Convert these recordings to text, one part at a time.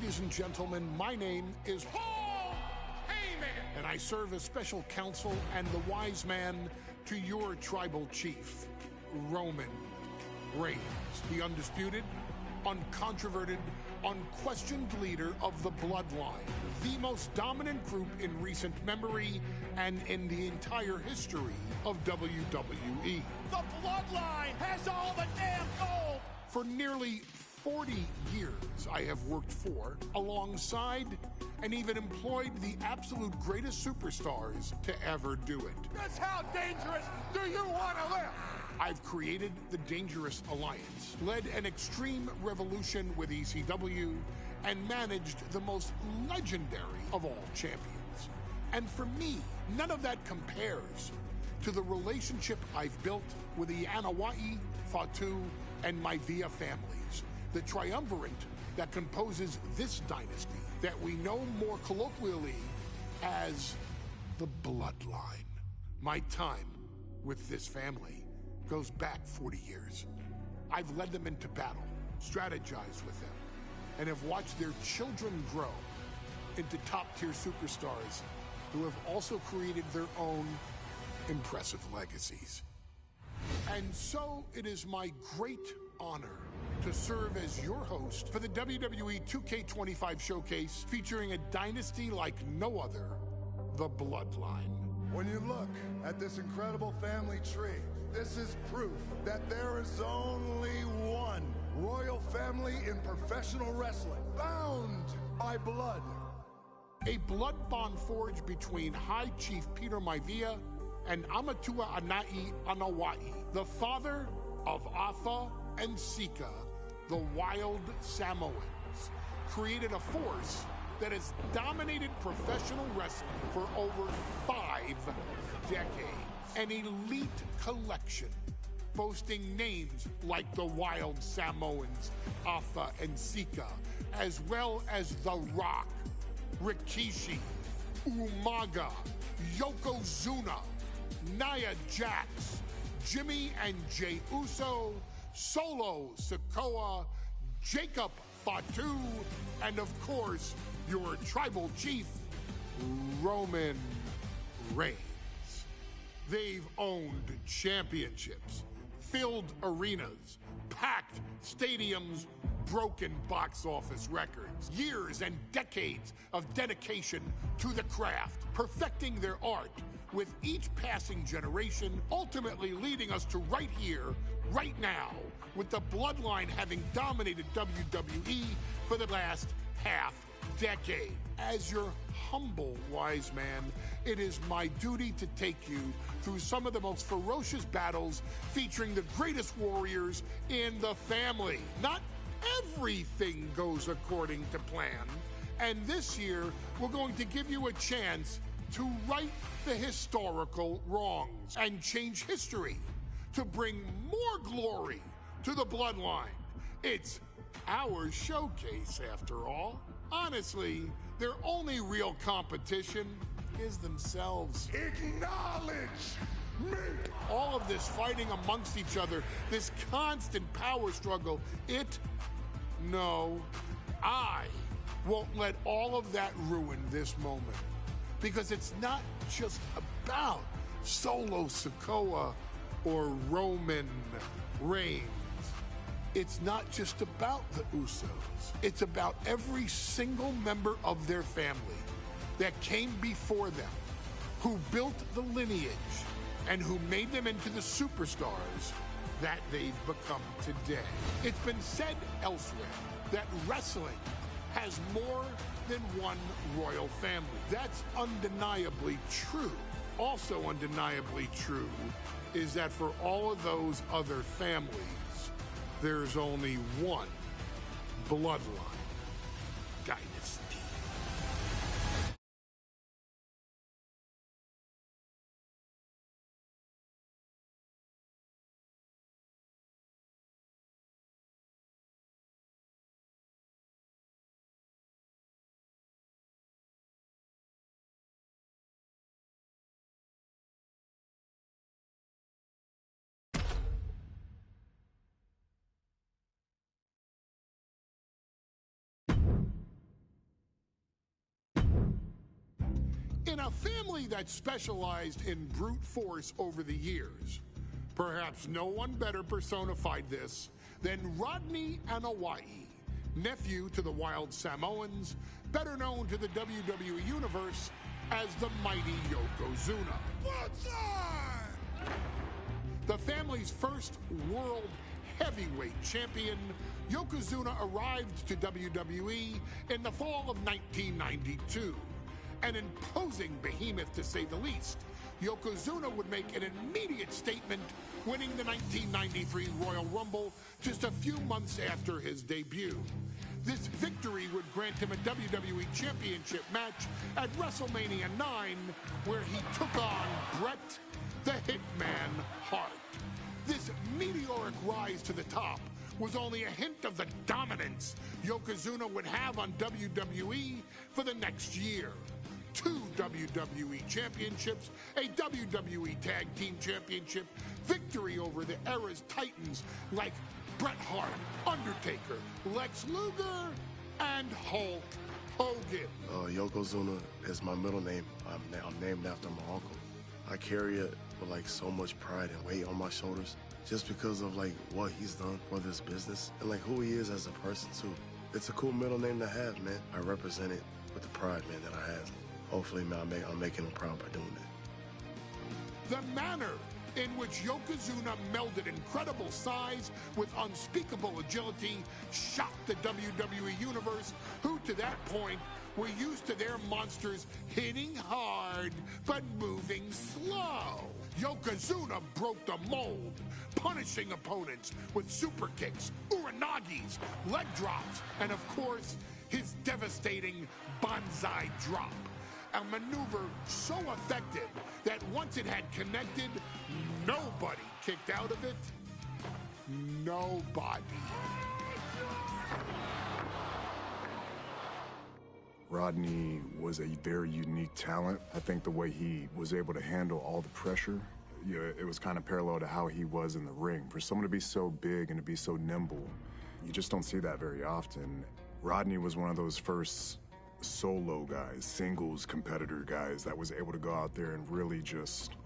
Ladies and gentlemen, my name is Paul Heyman, and I serve as special counsel and the wise man to your tribal chief, Roman Reigns, the undisputed, uncontroverted, unquestioned leader of the Bloodline, the most dominant group in recent memory and in the entire history of WWE. The Bloodline has all the damn gold! For nearly 40 years, I have worked for, alongside, and even employed the absolute greatest superstars to ever do it. Just how dangerous do you want to live? I've created the Dangerous Alliance, led an extreme revolution with ECW, and managed the most legendary of all champions. And for me, none of that compares to the relationship I've built with the Anoa'i, Fatu, and Maivia families, the triumvirate that composes this dynasty that we know more colloquially as the Bloodline. My time with this family goes back 40 years. I've led them into battle, strategized with them, and have watched their children grow into top-tier superstars who have also created their own impressive legacies. And so it is my great honor to serve as your host for the WWE 2K25 showcase featuring a dynasty like no other, the Bloodline. When you look at this incredible family tree, this is proof that there is only one royal family in professional wrestling, bound by blood. A blood bond forged between High Chief Peter Maivia and Amatua Anai Anoa'i, the father of Afa and Sika, the Wild Samoans, created a force that has dominated professional wrestling for over 5 decades. An elite collection boasting names like the Wild Samoans, Afa and Sika, as well as The Rock, Rikishi, Umaga, Yokozuna, Nia Jax, Jimmy and Jey Uso, Solo Sikoa, Jacob Fatu, and of course, your tribal chief, Roman Reigns. They've owned championships, filled arenas, packed stadiums, broken box office records, years and decades of dedication to the craft, perfecting their art with each passing generation, ultimately leading us to right here, right now, with the Bloodline having dominated WWE for the last half decade. As your humble wise man, it is my duty to take you through some of the most ferocious battles featuring the greatest warriors in the family. Not everything goes according to plan, and this year we're going to give you a chance to right the historical wrongs and change history to bring more glory to the Bloodline. It's our showcase, after all. Honestly, their only real competition is themselves. Acknowledge me! All of this fighting amongst each other, this constant power struggle, I won't let all of that ruin this moment. Because it's not just about Solo Sikoa or Roman Reigns. It's not just about the Usos. It's about every single member of their family that came before them, who built the lineage and who made them into the superstars that they've become today. It's been said elsewhere that wrestling has more than one royal family. That's undeniably true. Also undeniably true is that for all of those other families, there's only one Bloodline dynasty. In a family that specialized in brute force over the years, perhaps no one better personified this than Rodney Anoa'i, nephew to the Wild Samoans, better known to the WWE Universe as the mighty Yokozuna. The family's first world heavyweight champion, Yokozuna arrived to WWE in the fall of 1992. An imposing behemoth, to say the least, Yokozuna would make an immediate statement, winning the 1993 Royal Rumble just a few months after his debut. This victory would grant him a WWE Championship match at WrestleMania 9, where he took on Bret the Hitman Hart. This meteoric rise to the top was only a hint of the dominance Yokozuna would have on WWE for the next year. 2 WWE championships, a WWE Tag Team Championship, victory over the era's titans like Bret Hart, Undertaker, Lex Luger, and Hulk Hogan. Yokozuna is my middle name. I'm named after my uncle. I carry it with like so much pride and weight on my shoulders just because of like what he's done for this business and like who he is as a person too. It's a cool middle name to have, man. I represent it with the pride, man, that I have. Hopefully, man, I'm making him proud by doing that. The manner in which Yokozuna melded incredible size with unspeakable agility shocked the WWE Universe, who to that point were used to their monsters hitting hard but moving slow. Yokozuna broke the mold, punishing opponents with super kicks, uranagis, leg drops, and of course, his devastating Banzai drop. A maneuver so effective that once it had connected, nobody kicked out of it. Nobody. Rodney was a very unique talent. I think the way he was able to handle all the pressure, it was kind of parallel to how he was in the ring. For someone to be so big and to be so nimble, you just don't see that very often. Rodney was one of those first solo guys, singles competitor guys that was able to go out there and really just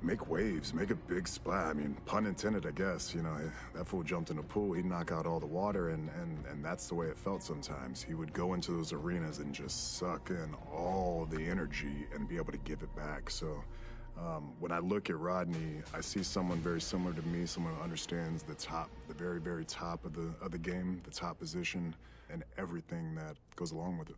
make waves, make a big splash. I mean, pun intended, I guess. You know, that fool jumped in a pool, he'd knock out all the water, and that's the way it felt sometimes. He would go into those arenas and just suck in all the energy and be able to give it back. So when I look at Rodney, I see someone very similar to me, someone who understands the top, the very, very top of the game, the top position, and everything that goes along with it.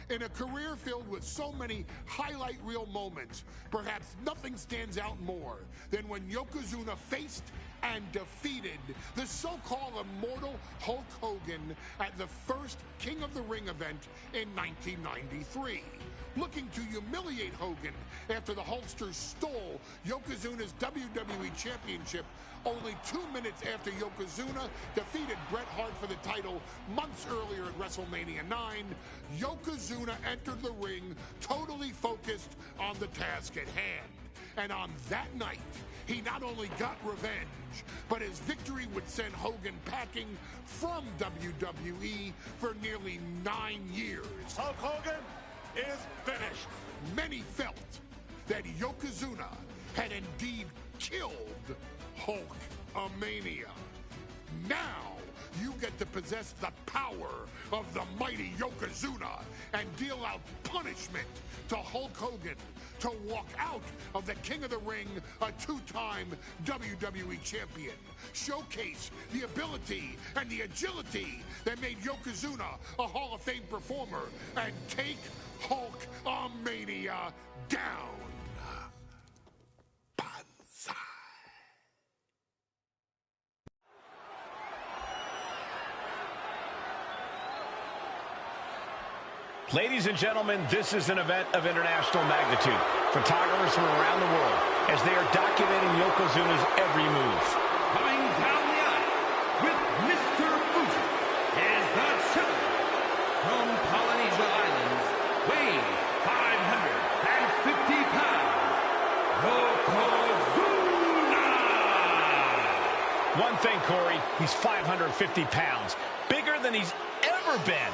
In a career filled with so many highlight reel moments, perhaps nothing stands out more than when Yokozuna faced and defeated the so-called immortal Hulk Hogan at the first King of the Ring event in 1993. Looking to humiliate Hogan after the Hulkster stole Yokozuna's WWE Championship only 2 minutes after Yokozuna defeated Bret Hart for the title months earlier at WrestleMania 9, Yokozuna entered the ring totally focused on the task at hand. And on that night, he not only got revenge, but his victory would send Hogan packing from WWE for nearly 9 years. Hulk Hogan is finished. Many felt that Yokozuna had indeed killed Hulkamania. Now you get to possess the power of the mighty Yokozuna and deal out punishment to Hulk Hogan to walk out of the King of the Ring, a 2-time WWE champion. Showcase the ability and the agility that made Yokozuna a Hall of Fame performer and take Hulkamania down. Banzai. Ladies and gentlemen, this is an event of international magnitude. Photographers from around the world as they are documenting Yokozuna's every move. Coming down the aisle with Mr. Fuji is the champion from Polynesia Islands, weighing 550 pounds, Yokozuna! One thing, Corey, he's 550 pounds, bigger than he's ever been.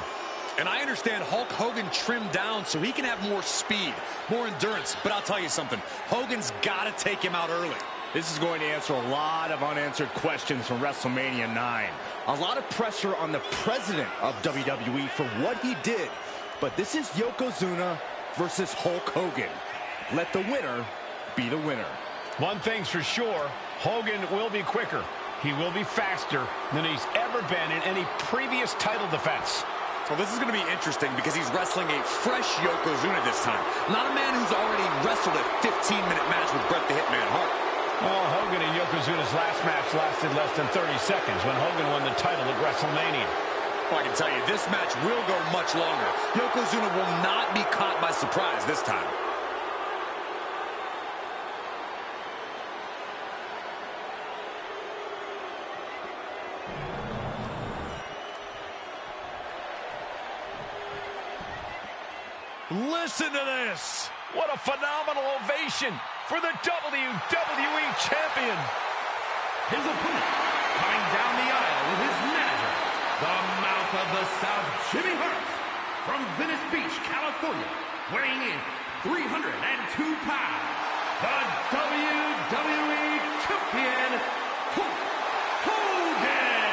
And I understand Hulk Hogan trimmed down so he can have more speed, more endurance. But I'll tell you something, Hogan's got to take him out early. This is going to answer a lot of unanswered questions from WrestleMania 9. A lot of pressure on the president of WWE for what he did. But this is Yokozuna versus Hulk Hogan. Let the winner be the winner. One thing's for sure, Hogan will be quicker. He will be faster than he's ever been in any previous title defense. Well, this is going to be interesting because he's wrestling a fresh Yokozuna this time. Not a man who's already wrestled a 15-minute match with Bret the Hitman Hart. Well, Hogan and Yokozuna's last match lasted less than 30 seconds when Hogan won the title at WrestleMania. Well, I can tell you, this match will go much longer. Yokozuna will not be caught by surprise this time. Listen to this. What a phenomenal ovation for the WWE Champion. His opponent, coming down the aisle with his manager, the Mouth of the South, Jimmy Hart, from Venice Beach, California, weighing in 302 pounds, the WWE Champion, Hulk Hogan.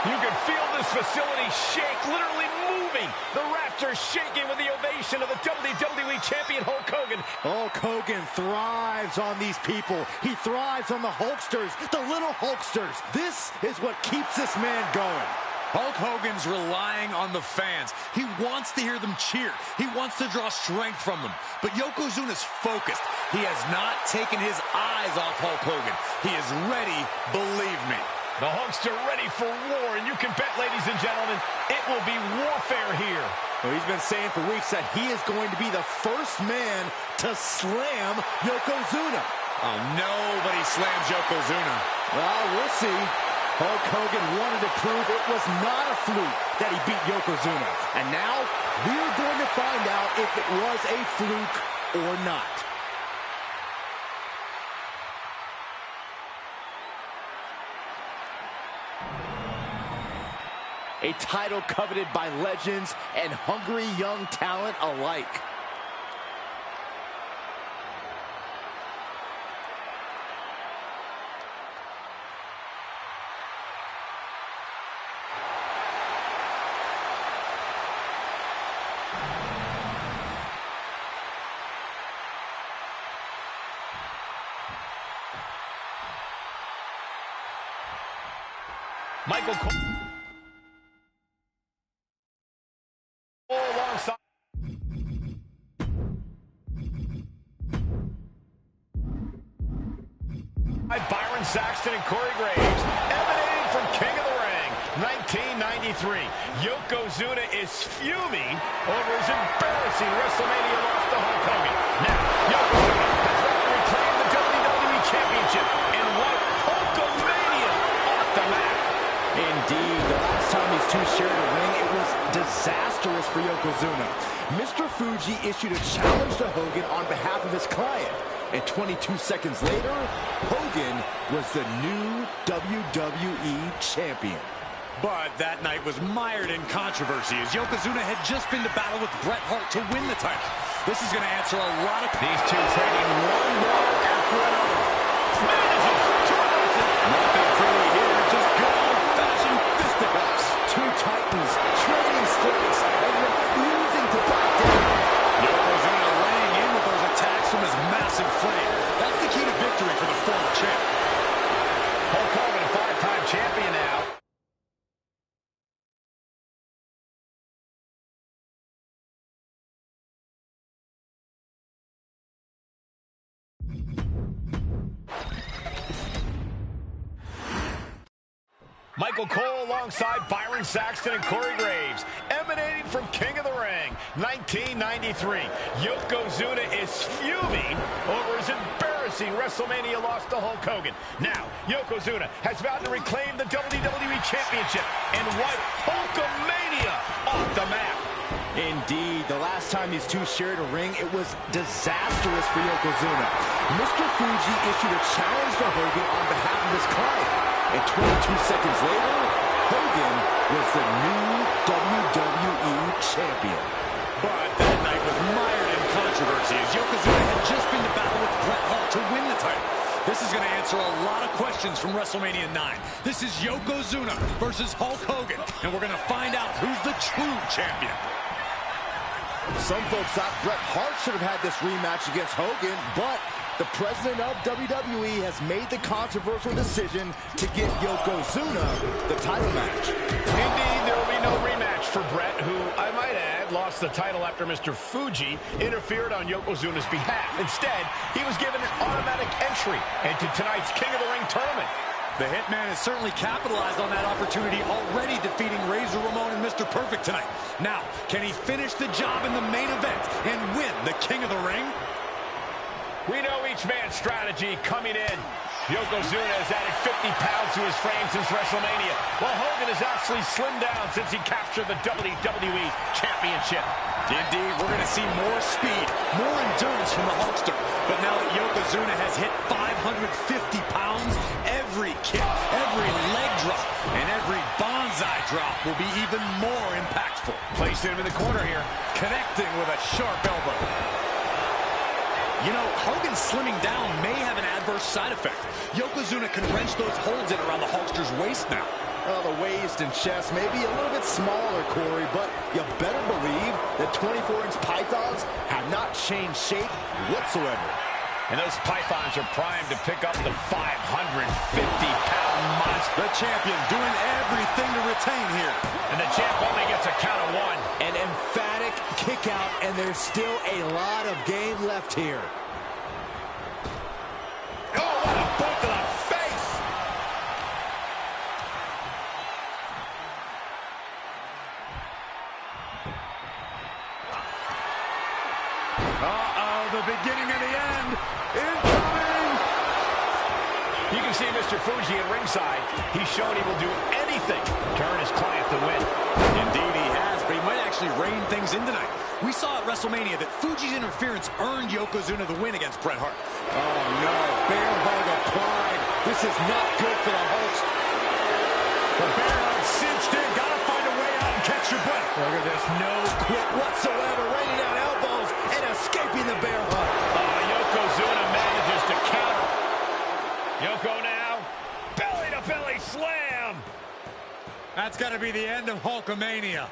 You can feel this facility shake, literally moving. The rafters shaking with the ovation of the WWE Champion Hulk Hogan. Hulk Hogan thrives on these people. He thrives on the Hulksters, the little Hulksters. This is what keeps this man going. Hulk Hogan's relying on the fans. He wants to hear them cheer. He wants to draw strength from them. But Yokozuna's focused. He has not taken his eyes off Hulk Hogan. He is ready, believe me. The Hulkster ready for war, and you can bet, ladies and gentlemen, it will be warfare here. Well, he's been saying for weeks that he is going to be the first man to slam Yokozuna. Oh, nobody slams Yokozuna. Well, we'll see. Hulk Hogan wanted to prove it was not a fluke that he beat Yokozuna. And now, we're going to find out if it was a fluke or not. A title coveted by legends and hungry young talent alike. Michael Cole alongside Byron Saxton and Corey Graves, emanating from King of the Ring, 1993. Yokozuna is fuming over his embarrassing WrestleMania loss to Hulk Hogan. Now, Yokozuna has got to reclaim the WWE Championship and wipe Hulkamania off the map. Indeed, the last time these two shared a ring, it was disastrous for Yokozuna. Mr. Fuji issued a challenge to Hogan on behalf of his client. And 22 seconds later, Hogan was the new WWE Champion. But that night was mired in controversy as Yokozuna had just been to battle with Bret Hart to win the title. This is going to answer a lot of... These two trading one blow after another. Nothing pretty here, just good old-fashioned fisticuffs. Two titans trading strikes and refusing to back down. Yokozuna laying in with those attacks from his massive frame. That's the key to victory for the former champ. Hulk Hogan, a five-time champion now. Michael Cole alongside Byron Saxton and Corey Graves, emanating from King of the Ring, 1993. Yokozuna is fuming over his embarrassing WrestleMania loss to Hulk Hogan. Now, Yokozuna has vowed to reclaim the WWE Championship and wipe Hulkamania off the map. Indeed, the last time these two shared a ring, it was disastrous for Yokozuna. Mr. Fuji issued a challenge to Hogan on behalf of his client. And 22 seconds later, Hogan was the new WWE Champion. But that night was mired in controversy as Yokozuna had just been to battle with Bret Hart to win the title. This is going to answer a lot of questions from WrestleMania 9. This is Yokozuna versus Hulk Hogan, and we're going to find out who's the true champion. Some folks thought Bret Hart should have had this rematch against Hogan, but the president of WWE has made the controversial decision to give Yokozuna the title match. Indeed, there will be no rematch for Bret, who, I might add, lost the title after Mr. Fuji interfered on Yokozuna's behalf. Instead, he was given an automatic entry into tonight's King of the Ring tournament. The Hitman has certainly capitalized on that opportunity, already defeating Razor Ramon and Mr. Perfect tonight. Now, can he finish the job in the main event and win the King of the Ring? We know each man's strategy coming in. Yokozuna has added 50 pounds to his frame since WrestleMania, while Hogan has actually slimmed down since he captured the WWE Championship. Indeed, we're going to see more speed, more endurance from the Hulkster. But now that Yokozuna has hit 550 pounds, every kick, every leg drop, and every bonsai drop will be even more impactful. Placed him in the corner here. Connecting with a sharp elbow. You know, Hogan slimming down may have an adverse side effect. Yokozuna can wrench those holds in around the Hulkster's waist now. Well, the waist and chest may be a little bit smaller, Corey, but you better believe that 24-inch pythons have not changed shape whatsoever. And those pythons are primed to pick up the 550-pound monster. The champion doing everything to retain here. And the champ only gets a count of one. An emphatic kick out, and there's still a lot of game left here. Oh, what a boot to the face! Uh-oh, the beginning of the end. Incoming! You can see Mr. Fuji at ringside. He's shown he will do anything to earn his client to win. Indeed he has, but he might actually rein things in tonight. We saw at WrestleMania that Fuji's interference earned Yokozuna the win against Bret Hart. Oh, no. Bear hug applied. This is not good for the Hulks. The bear hug cinched in. Gotta find a way out and catch your breath. Look at this. No quit whatsoever. Raining down elbows and escaping the bear hug. Yokozuna manages to counter. Yoko now. Belly-to-belly slam. That's got to be the end of Hulkamania.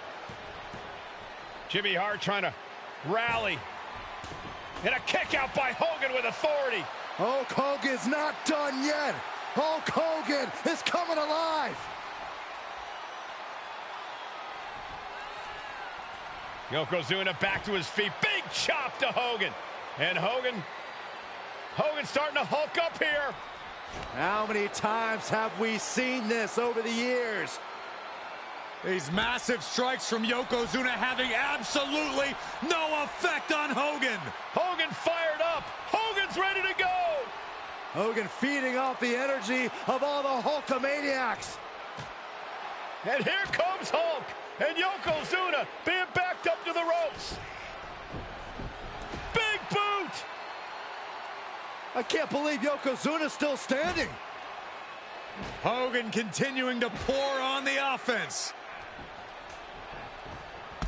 Jimmy Hart trying to rally. And a kick out by Hogan with authority. Hulk Hogan's not done yet. Hulk Hogan is coming alive. Yokozuna back to his feet. Big chop to Hogan. And Hogan's starting to hulk up here. How many times have we seen this over the years? These massive strikes from Yokozuna having absolutely no effect on Hogan. Hogan fired up. Hogan's ready to go. Hogan feeding off the energy of all the Hulkamaniacs. And here comes Hulk. And Yokozuna being backed up to the ropes. Big boot. I can't believe Yokozuna's still standing. Hogan continuing to pour on the offense.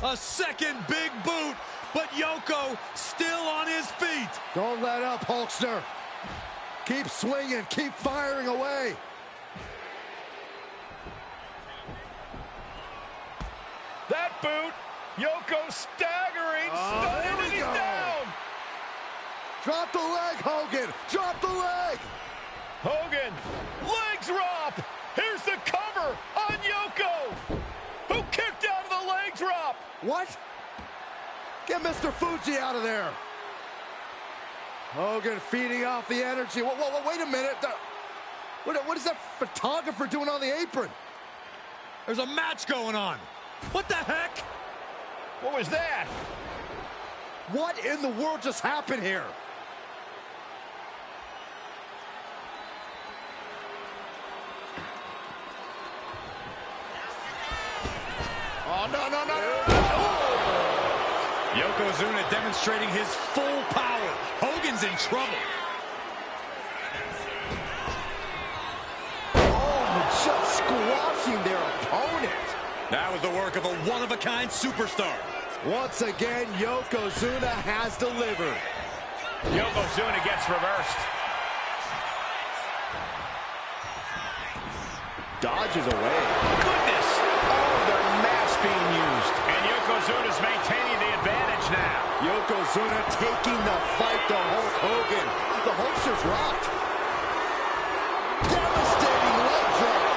A second big boot, but Yoko still on his feet. Don't let up, Hulkster. Keep swinging, keep firing away. That boot, Yoko staggering, stunning, and he's down. Drop the leg, Hogan. Drop the leg. Hogan, leg drop. Here's the cover on Yoko, who kicked out of the leg drop. What? Get Mr. Fuji out of there. Hogan feeding off the energy. Whoa, wait a minute. What is that photographer doing on the apron? There's a match going on. What the heck? What was that? What in the world just happened here? Oh, no. Yokozuna demonstrating his full power. Hogan's in trouble. Oh, just squashing their opponent. That was the work of a one-of-a-kind superstar. Once again, Yokozuna has delivered. Yokozuna gets reversed. Dodges away. Goodness! Oh, their mask being used. And Yokozuna's maintaining the advantage now. Yokozuna taking the fight to Hulk Hogan. The Hulkster's rocked. Devastating leg drop.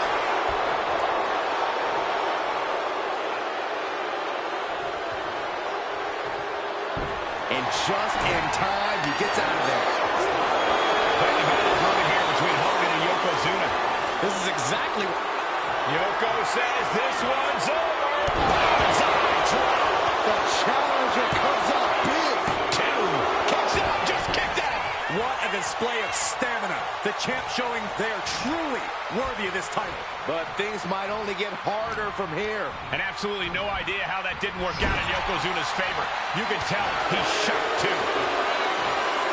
And just in time, he gets out of there. Quite the battle brewing here between Hogan and Yokozuna. This is exactly what Yoko says this one's over. Bonsai drop. The challenger comes up big. Two. Kicks out. Just kicked out. What a display of stamina. The champ showing they are truly worthy of this title. But things might only get harder from here. And absolutely no idea how that didn't work out in Yokozuna's favor. You can tell he's shocked too.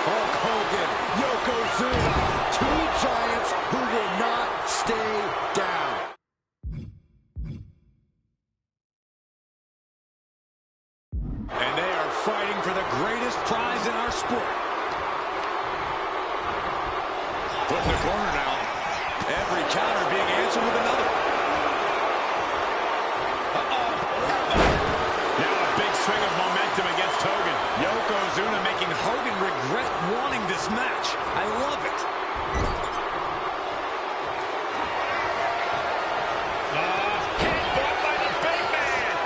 Hulk Hogan, Yokozuna, two giants who will not stay down. And they are fighting for the greatest prize in our sport. Put in the corner now. Every counter being answered with another. Now a big swing of momentum against Hogan. Yokozuna making Hogan regret wanting this match. I love it. Headbutt by the big man.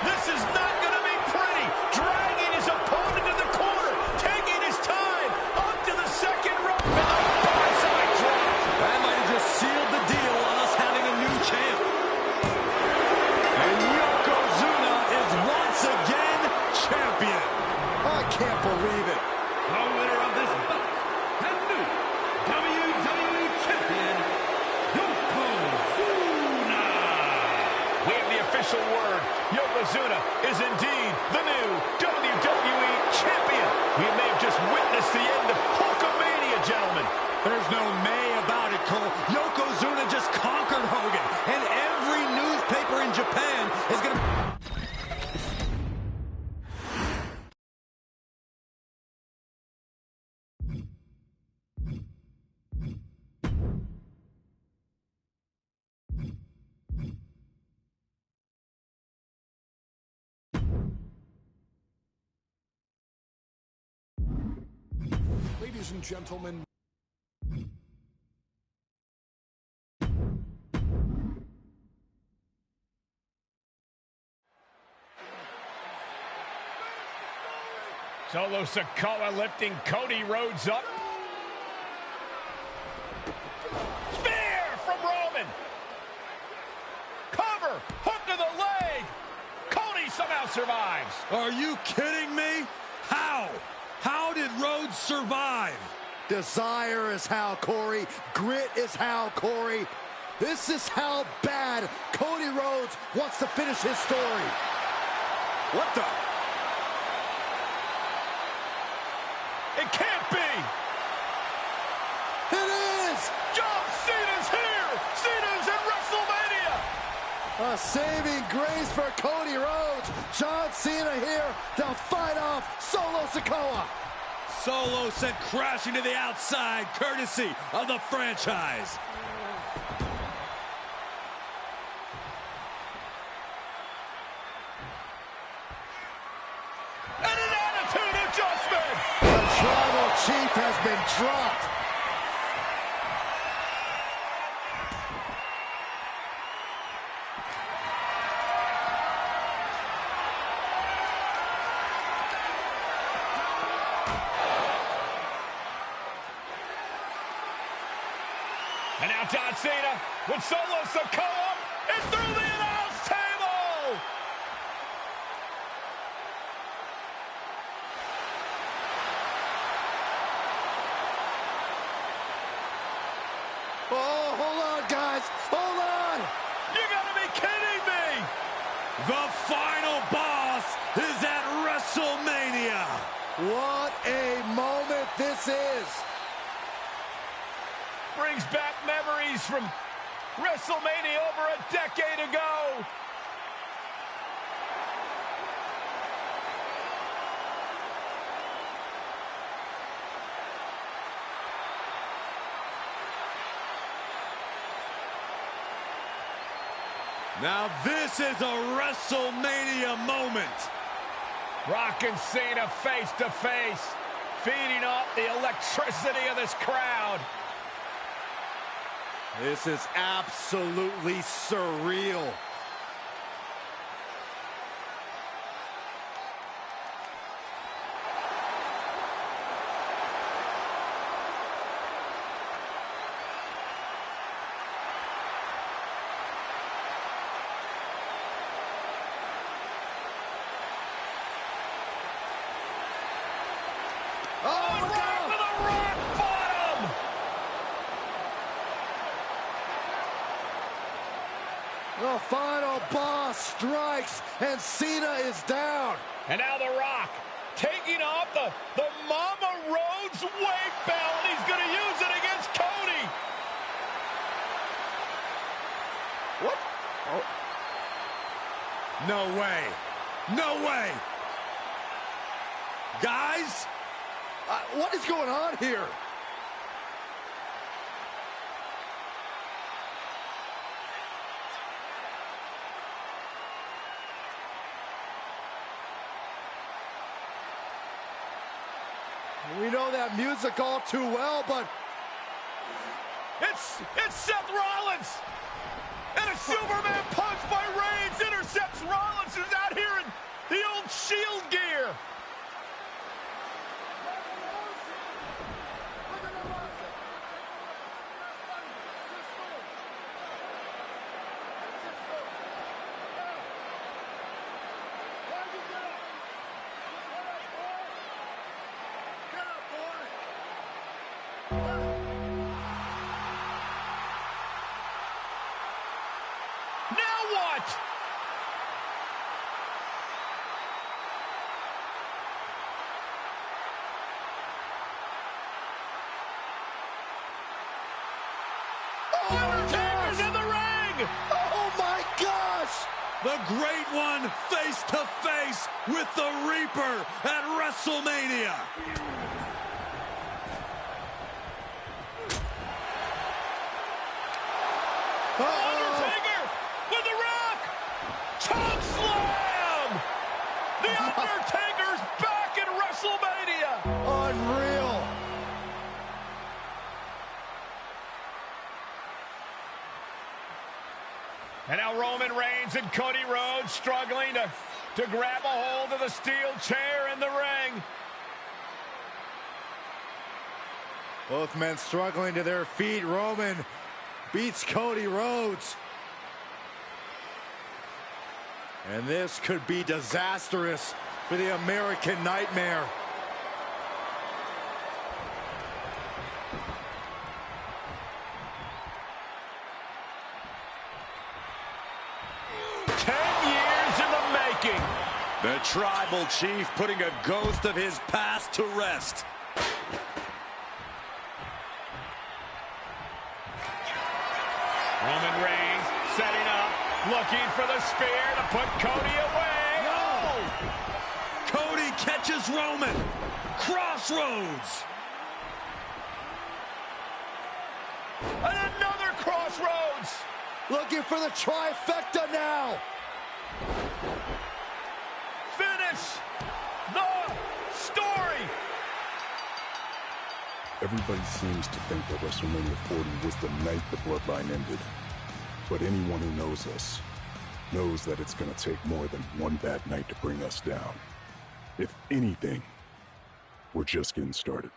This is not going to be pretty. Dragging his opponent to the corner. Taking his time. Up to the second rope. And the bonsai drop. That might have just sealed the deal on us having a new champ. And Yokozuna is once again champion. I can't believe it. The winner of this bout and new WWE Champion, Yokozuna. We have the official word. Yokozuna is indeed the new WWE Champion. We may have just witnessed the end of Hulkamania, gentlemen. There's no may about it, Cole. Yokozuna just conquered Hogan. And every newspaper in Japan is going to... Ladies and gentlemen, Solo Sikoa lifting Cody Rhodes up. Spear from Roman. Cover. Hook to the leg. Cody somehow survives. Are you kidding me? How? How did Rhodes survive? Desire is how, Corey. Grit is how, Corey. This is how bad Cody Rhodes wants to finish his story. What the? It can't be. It is! John Cena's here. Cena's in WrestleMania. A saving grace for Cody Rhodes. John Cena here to fight off Solo Sikoa. Solo sent crashing to the outside, courtesy of the franchise. And an attitude adjustment. The Tribal Chief has been dropped. And now John Cena with Solo Sikoa and through the announce table. Oh, hold on, guys. Hold on. You gotta be kidding me. The final boss is at WrestleMania. What a moment this is. Brings back memories from WrestleMania over a decade ago. Now this is a WrestleMania moment. Rock and Cena face to face, feeding off the electricity of this crowd. This is absolutely surreal. The final boss strikes, and Cena is down. And now The Rock taking off the Mama Rhodes weight belt. He's going to use it against Cody. What? Oh. No way. No way. Guys? What is going on here? We know that music all too well, but it's Seth Rollins, and a Superman punch by Reigns intercepts Rollins, who's out here in the old Shield gear. Undertaker's in the ring! Oh my gosh! The Great One face to face with the Reaper at WrestleMania. Undertaker with the Rock! Choke slam! The Undertaker's back in WrestleMania! Unreal! And now Roman Reigns and Cody Rhodes struggling to grab a hold of the steel chair in the ring. Both men struggling to their feet. Roman beats Cody Rhodes. And this could be disastrous for the American Nightmare. The Tribal Chief putting a ghost of his past to rest. Roman Reigns setting up, looking for the spear to put Cody away. Oh! Cody catches Roman. Crossroads. And another crossroads. Looking for the trifecta now. Finish the story. Everybody seems to think that WrestleMania 40 was the night the Bloodline ended. But anyone who knows us knows that it's going to take more than one bad night to bring us down. If anything, we're just getting started.